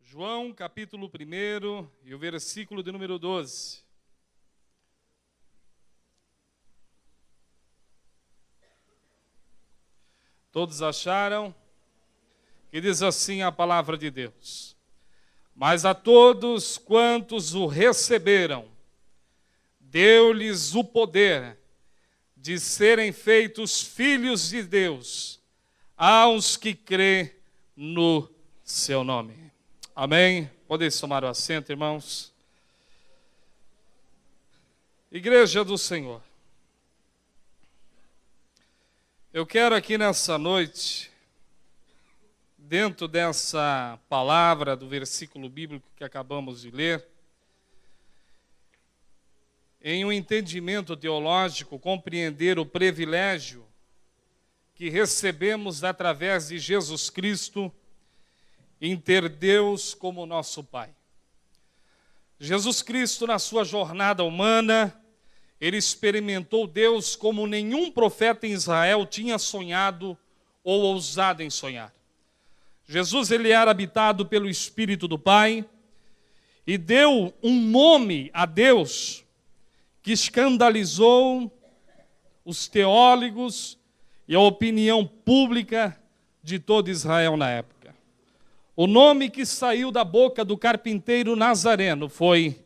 João, capítulo 1 e o versículo de número 12. Todos acharam? Que diz assim a palavra de Deus: mas a todos quantos o receberam, deu-lhes o poder de serem feitos filhos de Deus, aos que crê no seu nome. Amém? Podem tomar o assento, irmãos. Igreja do Senhor, eu quero aqui nessa noite, dentro dessa palavra do versículo bíblico que acabamos de ler, em um entendimento teológico, compreender o privilégio que recebemos através de Jesus Cristo em ter Deus como nosso Pai. Jesus Cristo, na sua jornada humana, ele experimentou Deus como nenhum profeta em Israel tinha sonhado ou ousado em sonhar. Jesus, ele era habitado pelo Espírito do Pai e deu um nome a Deus que escandalizou os teólogos e a opinião pública de todo Israel na época. O nome que saiu da boca do carpinteiro nazareno foi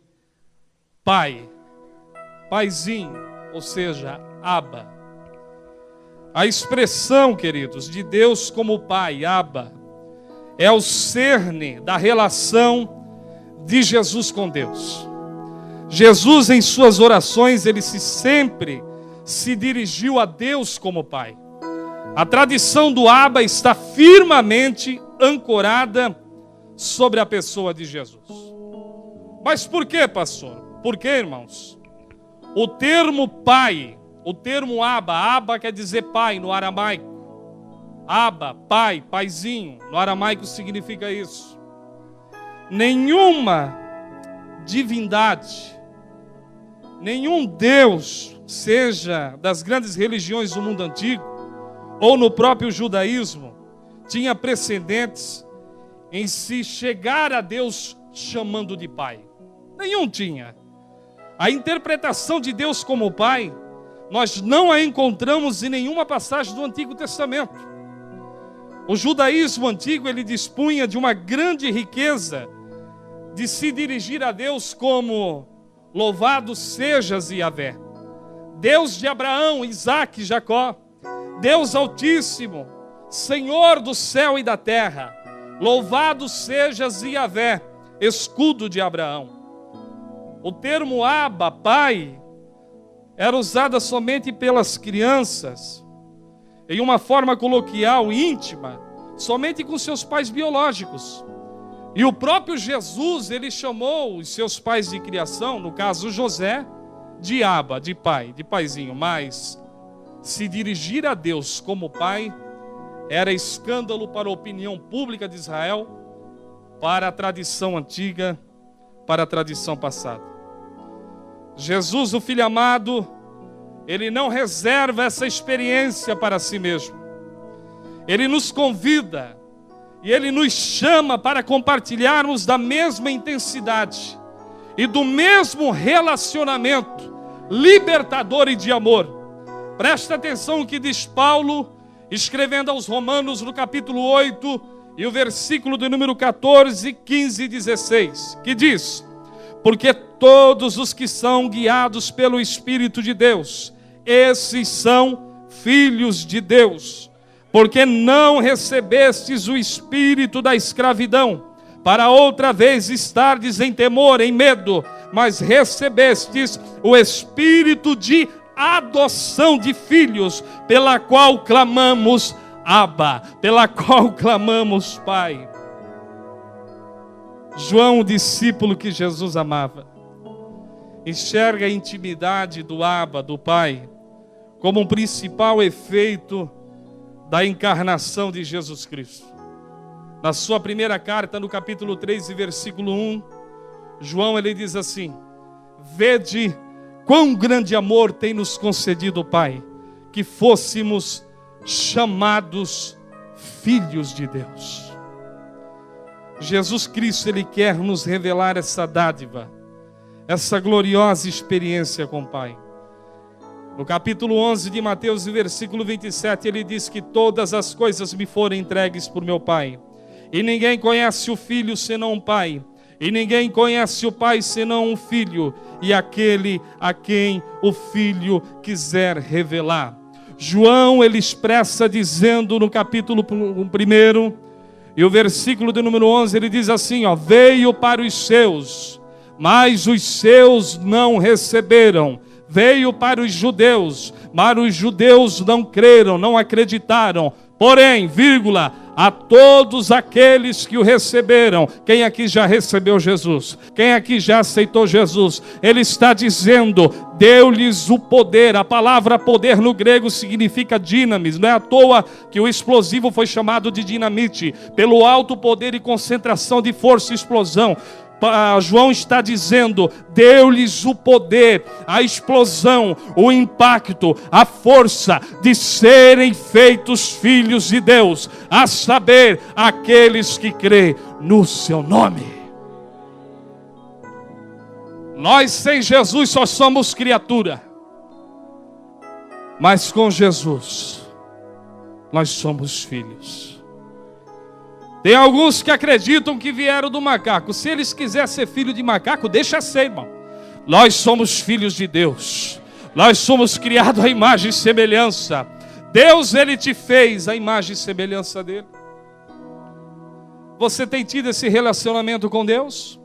Pai, Paizinho, ou seja, Abba. A expressão, queridos, de Deus como Pai, Abba, é o cerne da relação de Jesus com Deus. Jesus, em suas orações, ele sempre se dirigiu a Deus como Pai. A tradição do Abba está firmemente ancorada sobre a pessoa de Jesus. Mas por que, pastor? Por que, irmãos? O termo Pai, o termo Abba quer dizer Pai no aramaico. Abba, Pai, Paizinho, no aramaico significa isso. Nenhuma divindade, nenhum Deus, seja das grandes religiões do mundo antigo, ou no próprio judaísmo, tinha precedentes em se chegar a Deus chamando de Pai. Nenhum tinha. A interpretação de Deus como Pai, nós não a encontramos em nenhuma passagem do Antigo Testamento. O judaísmo antigo, ele dispunha de uma grande riqueza de se dirigir a Deus como louvado sejas Yahvé, Deus de Abraão, Isaque e Jacó, Deus Altíssimo, Senhor do céu e da terra, louvado sejas Yahvé, escudo de Abraão. O termo Abba, Pai, era usado somente pelas crianças, em uma forma coloquial, íntima, somente com seus pais biológicos. E o próprio Jesus, ele chamou os seus pais de criação, no caso José, de Abba, de pai, de paizinho. Mas se dirigir a Deus como Pai era escândalo para a opinião pública de Israel, para a tradição antiga, para a tradição passada. Jesus, o Filho amado, ele não reserva essa experiência para si mesmo. Ele nos convida e ele nos chama para compartilharmos da mesma intensidade e do mesmo relacionamento libertador e de amor. Presta atenção no que diz Paulo, escrevendo aos Romanos no capítulo 8 e o versículo de número 14, 15 e 16, que diz: porque todos os que são guiados pelo Espírito de Deus, esses são filhos de Deus. Porque não recebestes o espírito da escravidão, para outra vez estardes em temor, em medo, mas recebestes o espírito de adoção de filhos, pela qual clamamos Abba, pela qual clamamos Pai. João, o discípulo que Jesus amava, enxerga a intimidade do Abba, do Pai, como um principal efeito da encarnação de Jesus Cristo. Na sua primeira carta, no capítulo 3 e versículo 1, João, ele diz assim: vede quão grande amor tem nos concedido o Pai, que fôssemos chamados filhos de Deus. Jesus Cristo, Ele quer nos revelar essa dádiva, essa gloriosa experiência com o Pai. No capítulo 11 de Mateus, versículo 27, Ele diz que todas as coisas me foram entregues por meu Pai. E ninguém conhece o Filho senão o Pai. E ninguém conhece o Pai senão o Filho, e aquele a quem o Filho quiser revelar. João, ele expressa dizendo no capítulo 1, e o versículo de número 11, ele diz assim, veio para os seus, mas os seus não receberam. Veio para os judeus, mas os judeus não creram, não acreditaram. Porém, a todos aqueles que o receberam. Quem aqui já recebeu Jesus? Quem aqui já aceitou Jesus? Ele está dizendo, deu-lhes o poder. A palavra poder no grego significa dinamis. Não é à toa que o explosivo foi chamado de dinamite, pelo alto poder e concentração de força e explosão. João está dizendo, deu-lhes o poder, a explosão, o impacto, a força de serem feitos filhos de Deus, a saber, aqueles que crêem no seu nome. Nós sem Jesus só somos criatura, mas com Jesus nós somos filhos. Tem alguns que acreditam que vieram do macaco. Se eles quiserem ser filho de macaco, deixa ser, irmão. Nós somos filhos de Deus. Nós somos criados à imagem e semelhança. Deus, Ele te fez a imagem e semelhança dEle. Você tem tido esse relacionamento com Deus?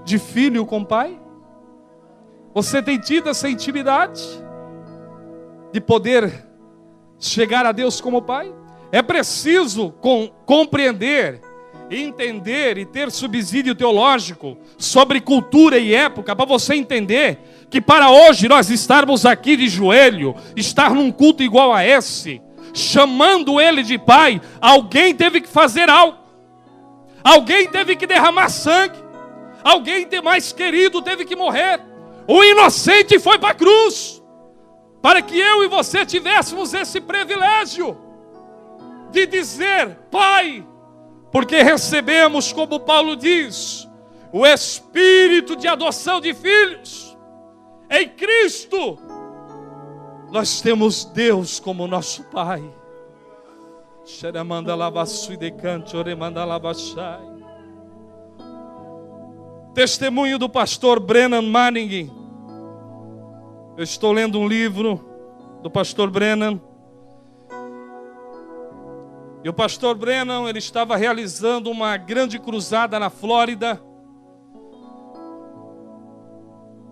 De filho com pai? Você tem tido essa intimidade? De poder chegar a Deus como pai? É preciso compreender, entender e ter subsídio teológico sobre cultura e época para você entender que para hoje nós estarmos aqui de joelho, estar num culto igual a esse, chamando Ele de Pai, alguém teve que fazer algo, alguém teve que derramar sangue, alguém mais querido teve que morrer, o inocente foi para a cruz, para que eu e você tivéssemos esse privilégio de dizer Pai, porque recebemos, como Paulo diz, o espírito de adoção de filhos. Em Cristo nós temos Deus como nosso Pai. Testemunho do pastor Brennan Manning. Eu estou lendo um livro do pastor Brennan. E o pastor Brennan, ele estava realizando uma grande cruzada na Flórida.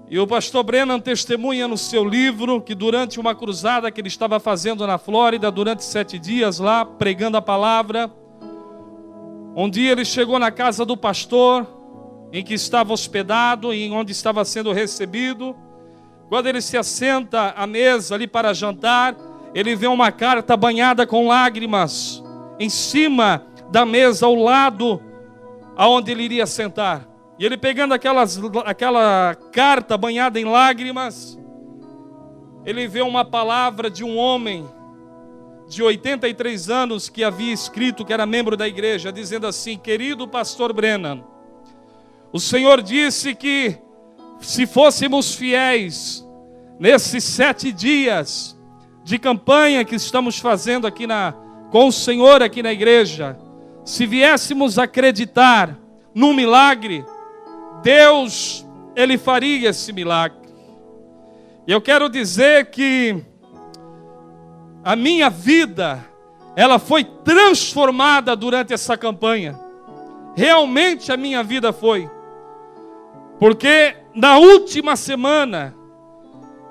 E o pastor Brennan testemunha no seu livro que durante uma cruzada que ele estava fazendo na Flórida, durante 7 dias lá, pregando a palavra, um dia ele chegou na casa do pastor, em que estava hospedado e onde estava sendo recebido. Quando ele se assenta à mesa ali para jantar, ele vê uma carta banhada com lágrimas em cima da mesa, ao lado aonde ele iria sentar. E ele pegando aquela carta banhada em lágrimas, ele vê uma palavra de um homem de 83 anos que havia escrito, que era membro da igreja, dizendo assim: querido pastor Brennan, o Senhor disse que se fôssemos fiéis nesses 7 dias de campanha que estamos fazendo aqui com o Senhor aqui na igreja, se viéssemos acreditar num milagre, Deus, Ele faria esse milagre. E eu quero dizer que a minha vida, ela foi transformada durante essa campanha. Realmente a minha vida foi. Porque na última semana,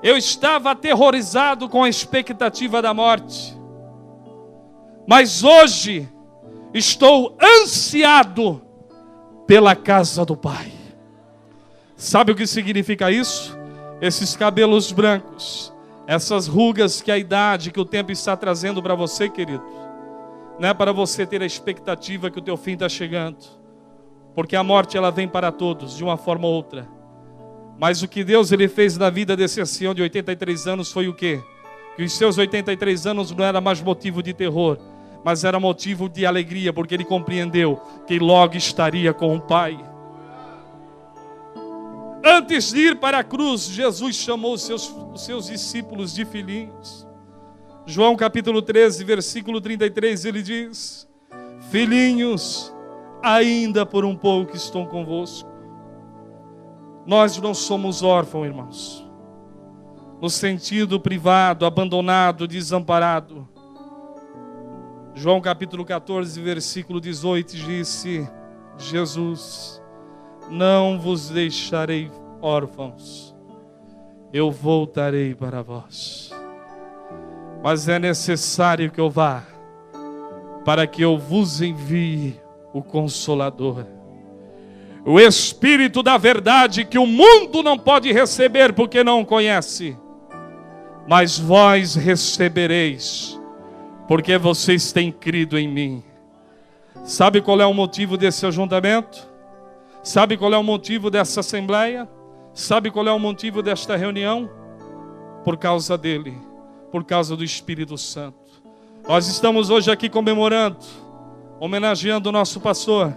eu estava aterrorizado com a expectativa da morte. Mas hoje, estou ansiado pela casa do Pai. Sabe o que significa isso? Esses cabelos brancos, essas rugas que a idade, que o tempo está trazendo para você, querido. Não é para você ter a expectativa que o teu fim está chegando. Porque a morte, ela vem para todos, de uma forma ou outra. Mas o que Deus, Ele fez na vida desse ancião de 83 anos foi o quê? Que os seus 83 anos não era mais motivo de terror, mas era motivo de alegria, porque ele compreendeu que logo estaria com o Pai. Antes de ir para a cruz, Jesus chamou os seus discípulos de filhinhos. João capítulo 13, versículo 33, ele diz: filhinhos, ainda por um pouco estou convosco. Nós não somos órfãos, irmãos, no sentido privado, abandonado, desamparado. João capítulo 14, versículo 18, disse Jesus: não vos deixarei órfãos, eu voltarei para vós. Mas é necessário que eu vá, para que eu vos envie o Consolador, o Espírito da verdade, que o mundo não pode receber porque não conhece, mas vós recebereis, porque vocês têm crido em mim. Sabe qual é o motivo desse ajuntamento? Sabe qual é o motivo dessa assembleia? Sabe qual é o motivo desta reunião? Por causa dele, por causa do Espírito Santo. Nós estamos hoje aqui comemorando, homenageando o nosso pastor,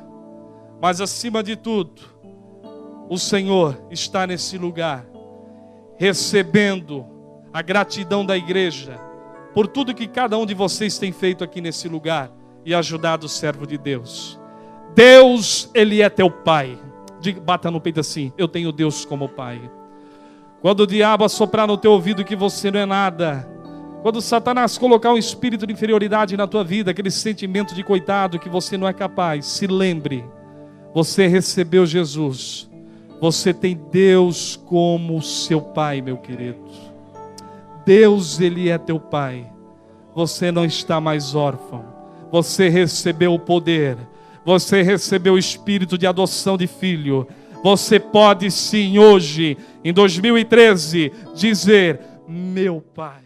mas acima de tudo, o Senhor está nesse lugar, recebendo a gratidão da igreja, por tudo que cada um de vocês tem feito aqui nesse lugar, e ajudado o servo de Deus. Deus, Ele é teu Pai. Bata no peito assim: eu tenho Deus como Pai. Quando o diabo assoprar no teu ouvido que você não é nada, quando Satanás colocar um espírito de inferioridade na tua vida, aquele sentimento de coitado que você não é capaz, se lembre, você recebeu Jesus, você tem Deus como seu Pai, meu querido. Deus, Ele é teu Pai. Você não está mais órfão, você recebeu o poder, você recebeu o espírito de adoção de filho. Você pode sim hoje, em 2013, dizer: meu Pai.